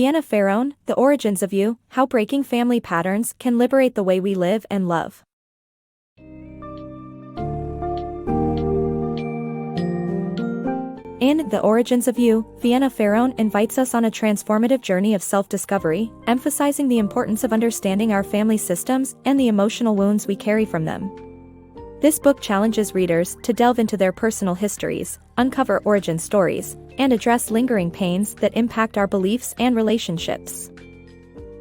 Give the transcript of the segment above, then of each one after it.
Vienna Pharaon, The Origins of You, How Breaking Family Patterns Can Liberate the Way We Live and Love. In The Origins of You, Vienna Pharaon invites us on a transformative journey of self-discovery, emphasizing the importance of understanding our family systems and the emotional wounds we carry from them. This book challenges readers to delve into their personal histories, uncover origin stories, and address lingering pains that impact our beliefs and relationships.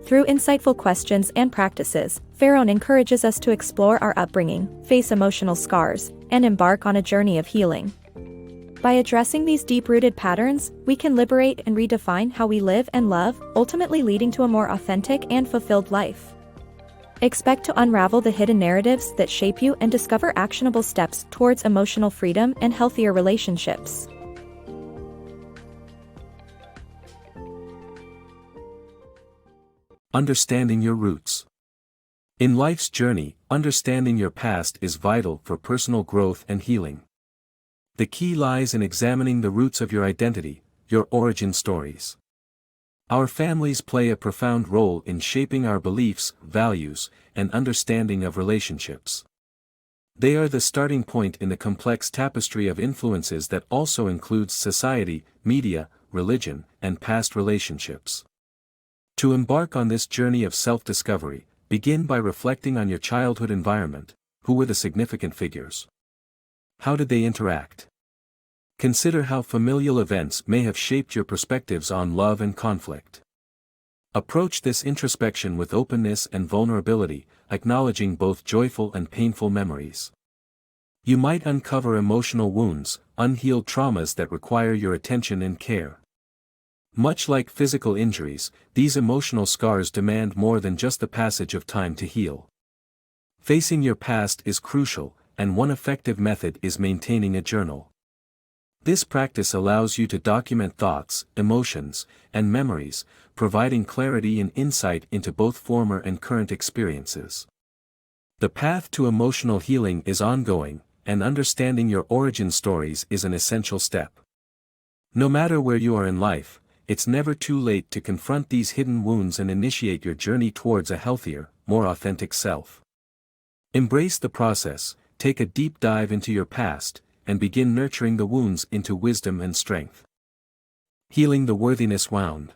Through insightful questions and practices, Pharaon encourages us to explore our upbringing, face emotional scars, and embark on a journey of healing. By addressing these deep-rooted patterns, we can liberate and redefine how we live and love, ultimately leading to a more authentic and fulfilled life. Expect to unravel the hidden narratives that shape you and discover actionable steps towards emotional freedom and healthier relationships. Understanding your roots. In life's journey, understanding your past is vital for personal growth and healing. The key lies in examining the roots of your identity, your origin stories. Our families play a profound role in shaping our beliefs, values, and understanding of relationships. They are the starting point in the complex tapestry of influences that also includes society, media, religion, and past relationships. To embark on this journey of self-discovery, begin by reflecting on your childhood environment. Who were the significant figures? How did they interact? Consider how familial events may have shaped your perspectives on love and conflict. Approach this introspection with openness and vulnerability, acknowledging both joyful and painful memories. You might uncover emotional wounds, unhealed traumas that require your attention and care. Much like physical injuries, these emotional scars demand more than just the passage of time to heal. Facing your past is crucial, and one effective method is maintaining a journal. This practice allows you to document thoughts, emotions, and memories, providing clarity and insight into both former and current experiences. The path to emotional healing is ongoing, and understanding your origin stories is an essential step. No matter where you are in life, it's never too late to confront these hidden wounds and initiate your journey towards a healthier, more authentic self. Embrace the process, take a deep dive into your past, and begin nurturing the wounds into wisdom and strength. Healing the worthiness wound.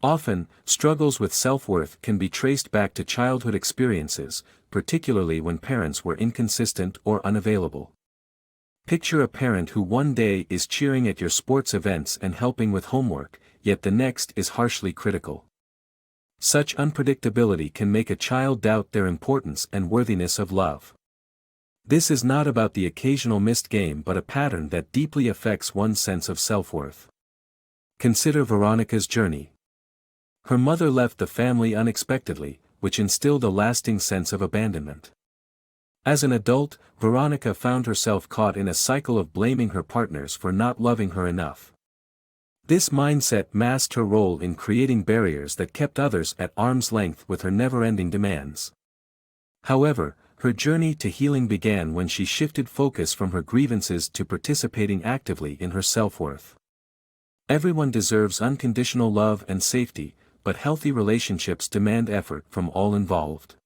Often, struggles with self-worth can be traced back to childhood experiences, particularly when parents were inconsistent or unavailable. Picture a parent who one day is cheering at your sports events and helping with homework, yet the next is harshly critical. Such unpredictability can make a child doubt their importance and worthiness of love. This is not about the occasional missed game but a pattern that deeply affects one's sense of self-worth. Consider Veronica's journey. Her mother left the family unexpectedly, which instilled a lasting sense of abandonment. As an adult, Veronica found herself caught in a cycle of blaming her partners for not loving her enough. This mindset masked her role in creating barriers that kept others at arm's length with her never-ending demands. However, her journey to healing began when she shifted focus from her grievances to participating actively in her self-worth. Everyone deserves unconditional love and safety, but healthy relationships demand effort from all involved.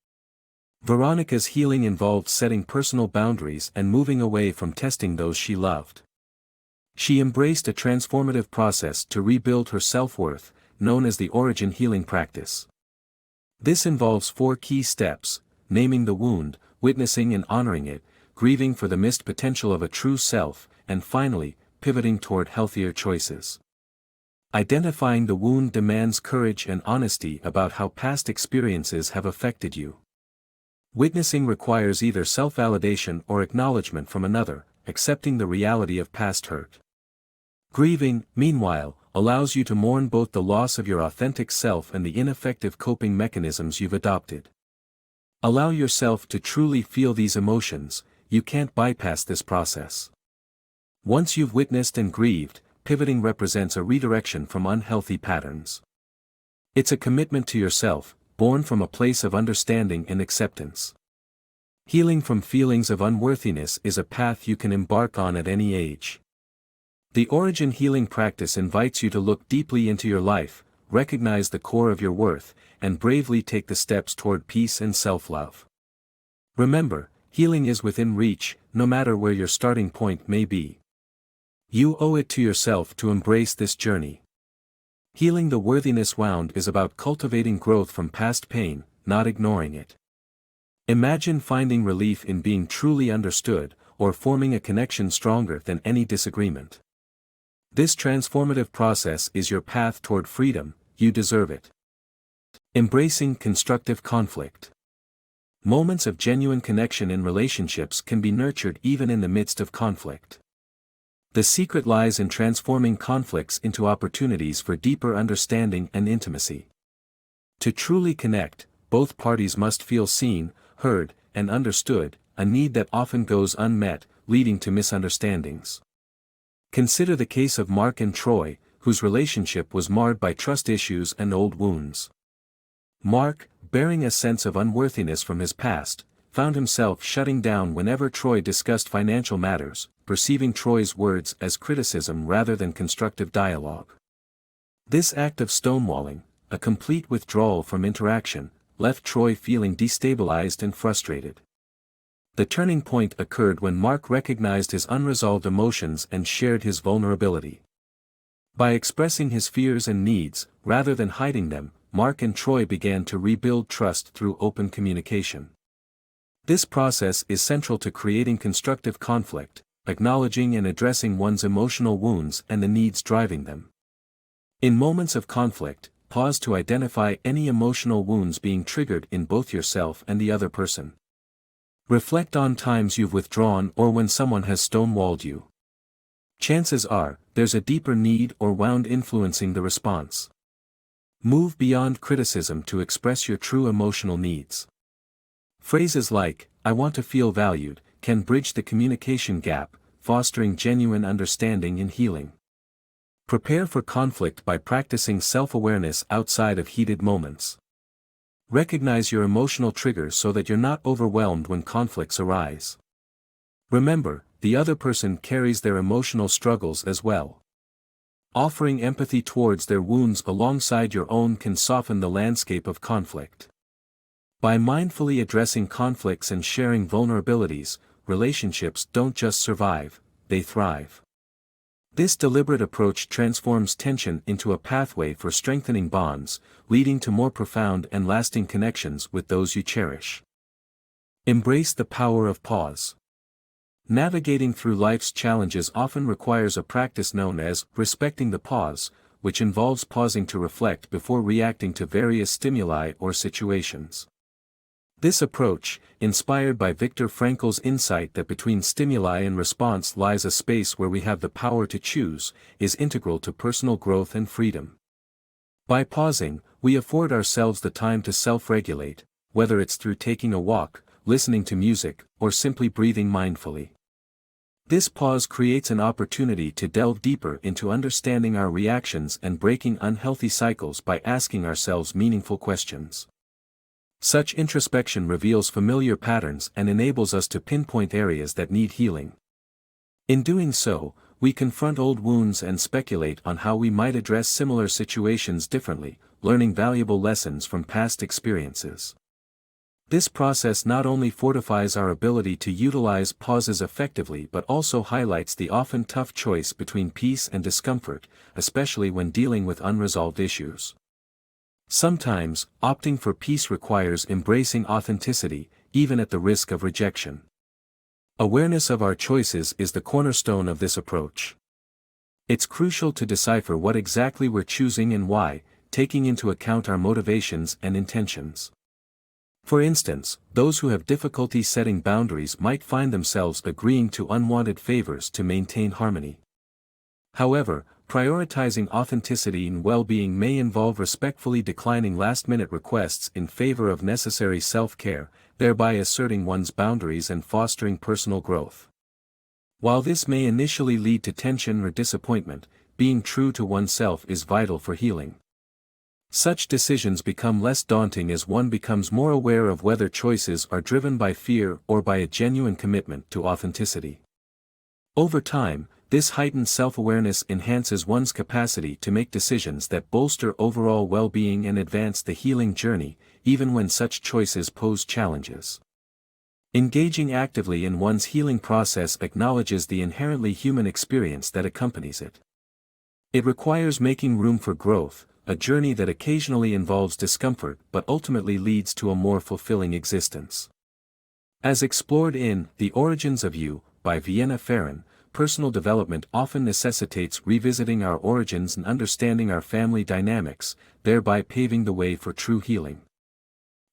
Veronica's healing involved setting personal boundaries and moving away from testing those she loved. She embraced a transformative process to rebuild her self-worth, known as the origin healing practice. This involves 4 key steps: naming the wound, witnessing and honoring it, grieving for the missed potential of a true self, and finally, pivoting toward healthier choices. Identifying the wound demands courage and honesty about how past experiences have affected you. Witnessing requires either self-validation or acknowledgement from another, accepting the reality of past hurt. Grieving, meanwhile, allows you to mourn both the loss of your authentic self and the ineffective coping mechanisms you've adopted. Allow yourself to truly feel these emotions. You can't bypass this process. Once you've witnessed and grieved, pivoting represents a redirection from unhealthy patterns. It's a commitment to yourself, born from a place of understanding and acceptance. Healing from feelings of unworthiness is a path you can embark on at any age. The origin healing practice invites you to look deeply into your life, recognize the core of your worth, and bravely take the steps toward peace and self-love. Remember, healing is within reach, no matter where your starting point may be. You owe it to yourself to embrace this journey. Healing the worthiness wound is about cultivating growth from past pain, not ignoring it. Imagine finding relief in being truly understood, or forming a connection stronger than any disagreement. This transformative process is your path toward freedom. You deserve it. Embracing constructive conflict. Moments of genuine connection in relationships can be nurtured even in the midst of conflict. The secret lies in transforming conflicts into opportunities for deeper understanding and intimacy. To truly connect, both parties must feel seen, heard, and understood, a need that often goes unmet, leading to misunderstandings. Consider the case of Mark and Troy, whose relationship was marred by trust issues and old wounds. Mark, bearing a sense of unworthiness from his past, found himself shutting down whenever Troy discussed financial matters, perceiving Troy's words as criticism rather than constructive dialogue. This act of stonewalling, a complete withdrawal from interaction, left Troy feeling destabilized and frustrated. The turning point occurred when Mark recognized his unresolved emotions and shared his vulnerability. By expressing his fears and needs, rather than hiding them, Mark and Troy began to rebuild trust through open communication. This process is central to creating constructive conflict, acknowledging and addressing one's emotional wounds and the needs driving them. In moments of conflict, pause to identify any emotional wounds being triggered in both yourself and the other person. Reflect on times you've withdrawn or when someone has stonewalled you. Chances are, there's a deeper need or wound influencing the response. Move beyond criticism to express your true emotional needs. Phrases like, "I want to feel valued," can bridge the communication gap, fostering genuine understanding and healing. Prepare for conflict by practicing self-awareness outside of heated moments. Recognize your emotional triggers so that you're not overwhelmed when conflicts arise. Remember, the other person carries their emotional struggles as well. Offering empathy towards their wounds alongside your own can soften the landscape of conflict. By mindfully addressing conflicts and sharing vulnerabilities, relationships don't just survive, they thrive. This deliberate approach transforms tension into a pathway for strengthening bonds, leading to more profound and lasting connections with those you cherish. Embrace the power of pause. Navigating through life's challenges often requires a practice known as respecting the pause, which involves pausing to reflect before reacting to various stimuli or situations. This approach, inspired by Viktor Frankl's insight that between stimuli and response lies a space where we have the power to choose, is integral to personal growth and freedom. By pausing, we afford ourselves the time to self-regulate, whether it's through taking a walk, listening to music, or simply breathing mindfully. This pause creates an opportunity to delve deeper into understanding our reactions and breaking unhealthy cycles by asking ourselves meaningful questions. Such introspection reveals familiar patterns and enables us to pinpoint areas that need healing. In doing so, we confront old wounds and speculate on how we might address similar situations differently, learning valuable lessons from past experiences. This process not only fortifies our ability to utilize pauses effectively but also highlights the often tough choice between peace and discomfort, especially when dealing with unresolved issues. Sometimes, opting for peace requires embracing authenticity, even at the risk of rejection. Awareness of our choices is the cornerstone of this approach. It's crucial to decipher what exactly we're choosing and why, taking into account our motivations and intentions. For instance, those who have difficulty setting boundaries might find themselves agreeing to unwanted favors to maintain harmony. However, prioritizing authenticity and well-being may involve respectfully declining last-minute requests in favor of necessary self-care, thereby asserting one's boundaries and fostering personal growth. While this may initially lead to tension or disappointment, being true to oneself is vital for healing. Such decisions become less daunting as one becomes more aware of whether choices are driven by fear or by a genuine commitment to authenticity. Over time, this heightened self-awareness enhances one's capacity to make decisions that bolster overall well-being and advance the healing journey, even when such choices pose challenges. Engaging actively in one's healing process acknowledges the inherently human experience that accompanies it. It requires making room for growth, a journey that occasionally involves discomfort but ultimately leads to a more fulfilling existence. As explored in The Origins of You, by Vienna Pharaon, personal development often necessitates revisiting our origins and understanding our family dynamics, thereby paving the way for true healing.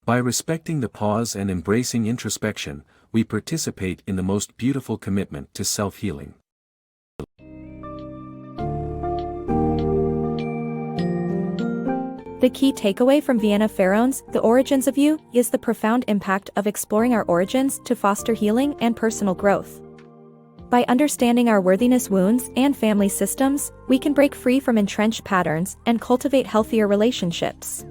By respecting the pause and embracing introspection, we participate in the most beautiful commitment to self-healing. The key takeaway from Vienna Pharaon's The Origins of You is the profound impact of exploring our origins to foster healing and personal growth. By understanding our worthiness wounds and family systems, we can break free from entrenched patterns and cultivate healthier relationships.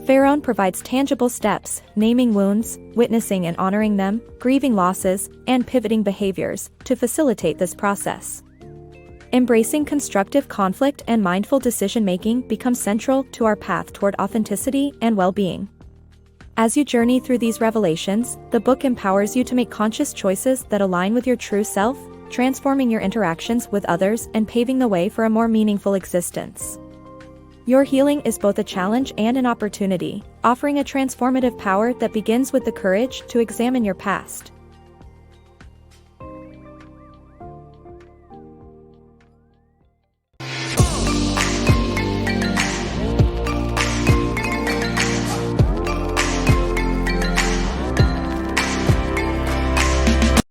Pharaon provides tangible steps, naming wounds, witnessing and honoring them, grieving losses, and pivoting behaviors, to facilitate this process. Embracing constructive conflict and mindful decision-making becomes central to our path toward authenticity and well-being. As you journey through these revelations, the book empowers you to make conscious choices that align with your true self, transforming your interactions with others and paving the way for a more meaningful existence. Your healing is both a challenge and an opportunity, offering a transformative power that begins with the courage to examine your past.